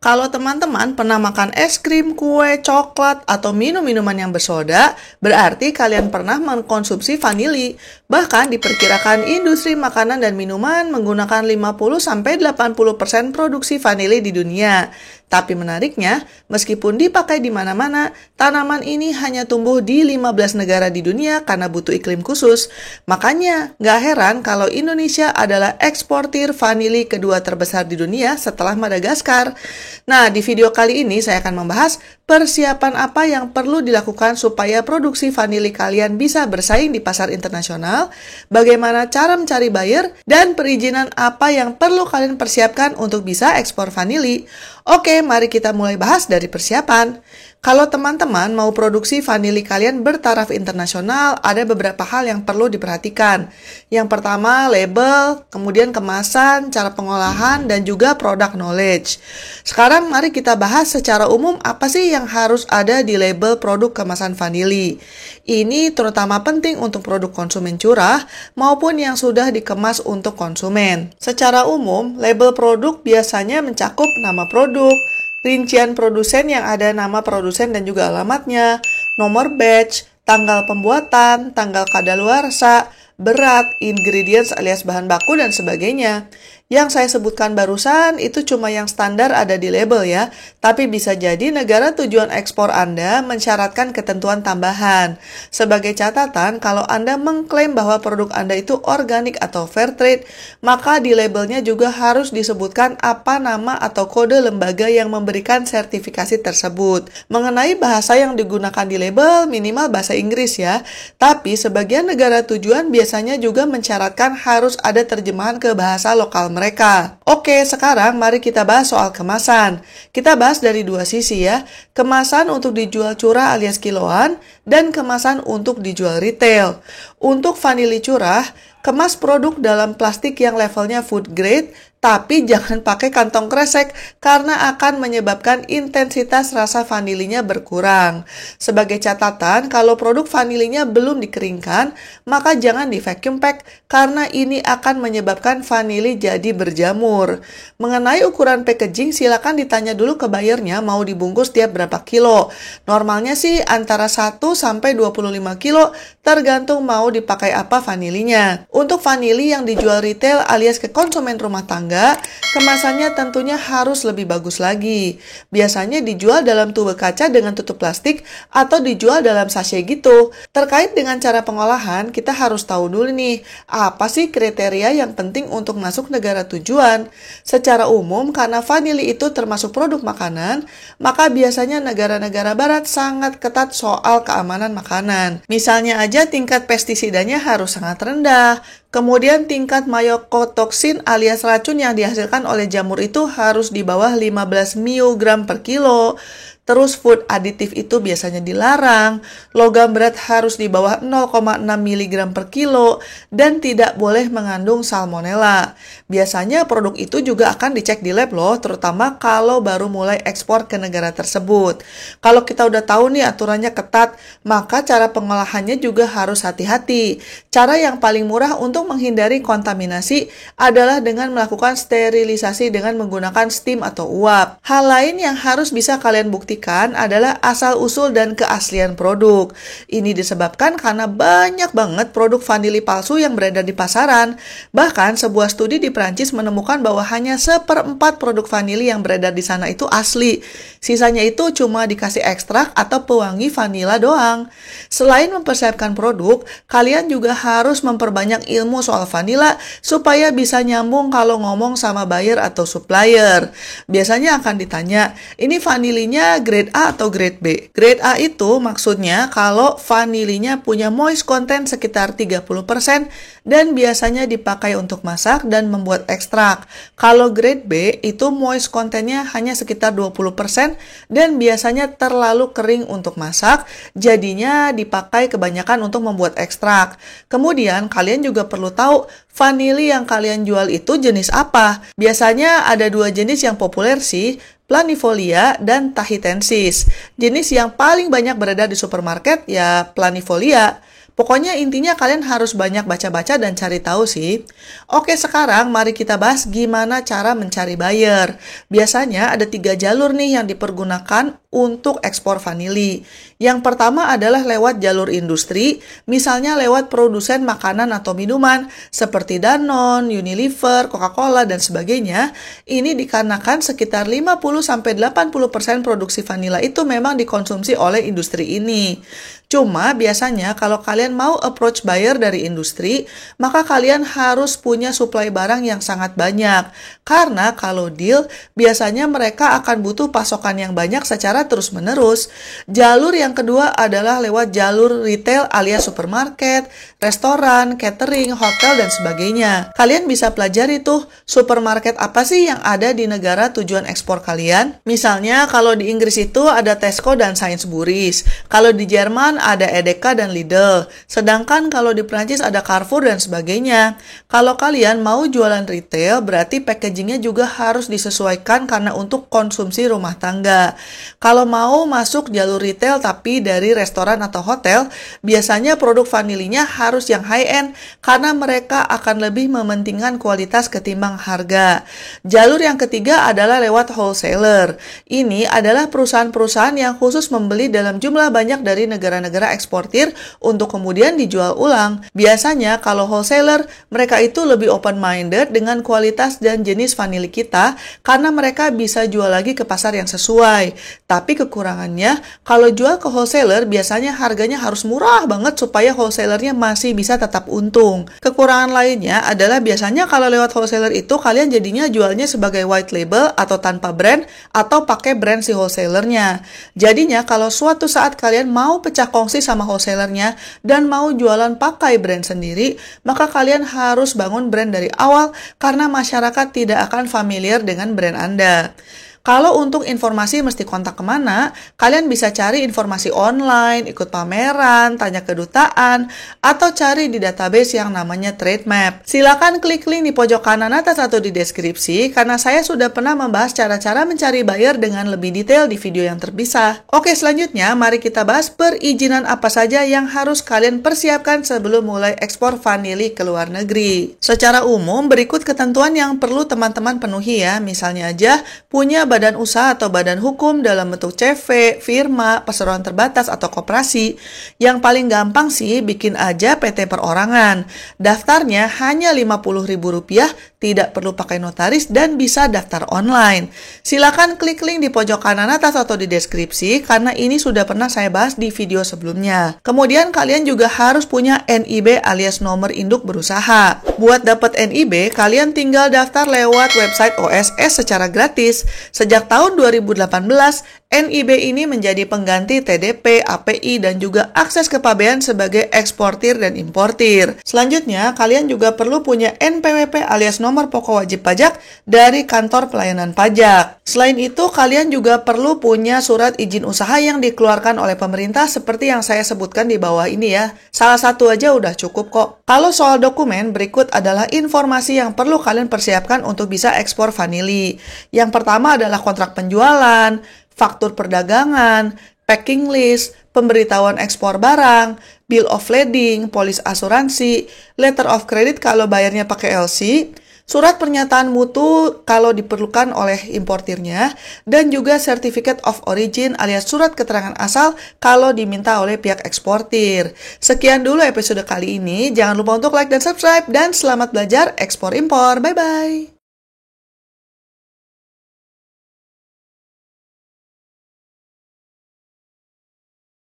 Kalau teman-teman pernah makan es krim, kue, coklat, atau minum minuman yang bersoda, berarti kalian pernah mengkonsumsi vanili. Bahkan diperkirakan industri makanan dan minuman menggunakan 50-80% produksi vanili di dunia. Tapi menariknya, meskipun dipakai di mana-mana, tanaman ini hanya tumbuh di 15 negara di dunia karena butuh iklim khusus. Makanya, nggak heran kalau Indonesia adalah eksportir vanili kedua terbesar di dunia setelah Madagaskar. Nah, di video kali ini saya akan membahas persiapan apa yang perlu dilakukan supaya produksi vanili kalian bisa bersaing di pasar internasional, bagaimana cara mencari buyer, dan perizinan apa yang perlu kalian persiapkan untuk bisa ekspor vanili. Oke, mari kita mulai bahas dari persiapan. Kalau teman-teman mau produksi vanili kalian bertaraf internasional, ada beberapa hal yang perlu diperhatikan. Yang pertama, label, kemudian kemasan, cara pengolahan, dan juga product knowledge. Sekarang mari kita bahas secara umum apa sih yang harus ada di label produk kemasan vanili. Ini terutama penting untuk produk konsumen curah maupun yang sudah dikemas untuk konsumen. Secara umum, label produk biasanya mencakup nama produk, rincian produsen yang ada nama produsen dan juga alamatnya, nomor batch, tanggal pembuatan, tanggal kadaluarsa, berat, ingredients alias bahan baku, dan sebagainya. Yang saya sebutkan barusan itu cuma yang standar ada di label ya, tapi bisa jadi negara tujuan ekspor Anda mensyaratkan ketentuan tambahan. Sebagai catatan, kalau Anda mengklaim bahwa produk Anda itu organik atau fair trade, maka di labelnya juga harus disebutkan apa nama atau kode lembaga yang memberikan sertifikasi tersebut. Mengenai bahasa yang digunakan di label, minimal bahasa Inggris ya, tapi sebagian negara tujuan biasanya juga mensyaratkan harus ada terjemahan ke bahasa lokal mereka. Oke, sekarang mari kita bahas soal kemasan. Kita bahas dari dua sisi ya. Kemasan untuk dijual curah alias kiloan dan kemasan untuk dijual retail. Untuk vanili curah, kemas produk dalam plastik yang levelnya food grade, tapi jangan pakai kantong kresek karena akan menyebabkan intensitas rasa vanilinya berkurang. Sebagai catatan, kalau produk vanilinya belum dikeringkan, maka jangan di vacuum pack karena ini akan menyebabkan vanili jadi berjamur. Mengenai ukuran packaging, silakan ditanya dulu ke buyernya mau dibungkus tiap berapa kilo. Normalnya sih antara 1 sampai 25 kilo tergantung mau dipakai apa vanilinya. Untuk vanili yang dijual retail alias ke konsumen rumah tangga, kemasannya tentunya harus lebih bagus lagi. Biasanya dijual dalam tube kaca dengan tutup plastik atau dijual dalam sachet gitu. Terkait dengan cara pengolahan, kita harus tahu dulu nih, apa sih kriteria yang penting untuk masuk negara tujuan? Secara umum, karena vanili itu termasuk produk makanan, maka biasanya negara-negara barat sangat ketat soal keamanan makanan. Misalnya aja tingkat pestisidanya harus sangat rendah. Kemudian tingkat mycotoksin alias racun yang dihasilkan oleh jamur itu harus di bawah 15 mg per kilo. Terus food aditif itu biasanya dilarang, logam berat harus di bawah 0,6 mg per kilo, dan tidak boleh mengandung salmonella. Biasanya produk itu juga akan dicek di lab loh, terutama kalau baru mulai ekspor ke negara tersebut. Kalau kita udah tahu nih aturannya ketat, maka cara pengolahannya juga harus hati-hati. Cara yang paling murah untuk menghindari kontaminasi adalah dengan melakukan sterilisasi dengan menggunakan steam atau uap. Hal lain yang harus bisa kalian buktikan adalah asal-usul dan keaslian produk. Ini disebabkan karena banyak banget produk vanili palsu yang beredar di pasaran. Bahkan sebuah studi di Prancis menemukan bahwa hanya 1/4 produk vanili yang beredar di sana itu asli. Sisanya itu cuma dikasih ekstrak atau pewangi vanila doang. Selain mempersiapkan produk, kalian juga harus memperbanyak ilmu soal vanila supaya bisa nyambung kalau ngomong sama buyer atau supplier. Biasanya akan ditanya, ini vanilinya grade A atau grade B. Grade A itu maksudnya kalau vanilinya punya moist content sekitar 30% dan biasanya dipakai untuk masak dan membuat ekstrak. Kalau grade B itu moist contentnya hanya sekitar 20% dan biasanya terlalu kering untuk masak, jadinya dipakai kebanyakan untuk membuat ekstrak. Kemudian kalian juga perlu tahu vanili yang kalian jual itu jenis apa. Biasanya ada dua jenis yang populer sih, planifolia dan tahitensis. Jenis yang paling banyak beredar di supermarket ya planifolia. Pokoknya intinya kalian harus banyak baca-baca dan cari tahu sih. Oke, sekarang mari kita bahas gimana cara mencari buyer. Biasanya ada 3 jalur nih yang dipergunakan untuk ekspor vanili. Yang pertama adalah lewat jalur industri, misalnya lewat produsen makanan atau minuman seperti Danone, Unilever, Coca-Cola, dan sebagainya. Ini dikarenakan sekitar 50-80% produksi vanila itu memang dikonsumsi oleh industri ini. Cuma biasanya kalau kalian mau approach buyer dari industri, maka kalian harus punya supply barang yang sangat banyak. Karena kalau deal, biasanya mereka akan butuh pasokan yang banyak secara terus-menerus. Jalur yang kedua adalah lewat jalur retail alias supermarket, restoran, catering, hotel, dan sebagainya. Kalian bisa pelajari tuh supermarket apa sih yang ada di negara tujuan ekspor kalian. Misalnya kalau di Inggris itu ada Tesco dan Sainsbury's. Kalau di Jerman ada Edeka dan Lidl. Sedangkan kalau di Prancis ada Carrefour dan sebagainya. Kalau kalian mau jualan retail, berarti packagingnya juga harus disesuaikan karena untuk konsumsi rumah tangga. Kalau mau masuk jalur retail tapi dari restoran atau hotel, biasanya produk vanilinya harus yang high-end karena mereka akan lebih mementingkan kualitas ketimbang harga. Jalur yang ketiga adalah lewat wholesaler. Ini adalah perusahaan-perusahaan yang khusus membeli dalam jumlah banyak dari negara-negara eksportir untuk kemudian dijual ulang. Biasanya kalau wholesaler, mereka itu lebih open-minded dengan kualitas dan jenis vanili kita karena mereka bisa jual lagi ke pasar yang sesuai. Tapi kekurangannya, kalau jual ke wholesaler biasanya harganya harus murah banget supaya wholesalernya masih bisa tetap untung. Kekurangan lainnya adalah biasanya kalau lewat wholesaler itu kalian jadinya jualnya sebagai white label atau tanpa brand atau pakai brand si wholesalernya. Jadinya kalau suatu saat kalian mau pecah kongsi sama wholesalernya dan mau jualan pakai brand sendiri, maka kalian harus bangun brand dari awal karena masyarakat tidak akan familiar dengan brand Anda. Kalau untuk informasi mesti kontak kemana, kalian bisa cari informasi online, ikut pameran, tanya kedutaan, atau cari di database yang namanya Trade Map. Silakan klik link di pojok kanan atas atau di deskripsi, karena saya sudah pernah membahas cara-cara mencari buyer dengan lebih detail di video yang terpisah. Oke, selanjutnya mari kita bahas perizinan apa saja yang harus kalian persiapkan sebelum mulai ekspor vanili ke luar negeri. Secara umum, berikut ketentuan yang perlu teman-teman penuhi ya, misalnya aja punya badan usaha atau badan hukum dalam bentuk CV, firma, perseroan terbatas, atau koperasi. Yang paling gampang sih bikin aja PT perorangan. Daftarnya hanya Rp50.000, tidak perlu pakai notaris dan bisa daftar online. Silakan klik link di pojok kanan atas atau di deskripsi karena ini sudah pernah saya bahas di video sebelumnya. Kemudian kalian juga harus punya NIB alias nomor induk berusaha. Buat dapat NIB, kalian tinggal daftar lewat website OSS secara gratis. Sejak tahun 2018, NIB ini menjadi pengganti TDP, API, dan juga akses kepabean sebagai eksportir dan importir. Selanjutnya, kalian juga perlu punya NPWP alias nomor pokok wajib pajak dari kantor pelayanan pajak. Selain itu, kalian juga perlu punya surat izin usaha yang dikeluarkan oleh pemerintah seperti yang saya sebutkan di bawah ini ya. Salah satu aja udah cukup kok. Kalau soal dokumen, berikut adalah informasi yang perlu kalian persiapkan untuk bisa ekspor vanili. Yang pertama adalah kontrak penjualan, faktur perdagangan, packing list, pemberitahuan ekspor barang, bill of lading, polis asuransi, letter of credit kalau bayarnya pakai LC, surat pernyataan mutu kalau diperlukan oleh importirnya, dan juga certificate of origin alias surat keterangan asal kalau diminta oleh pihak eksportir. Sekian dulu episode kali ini, jangan lupa untuk like dan subscribe, dan selamat belajar ekspor impor. Bye-bye!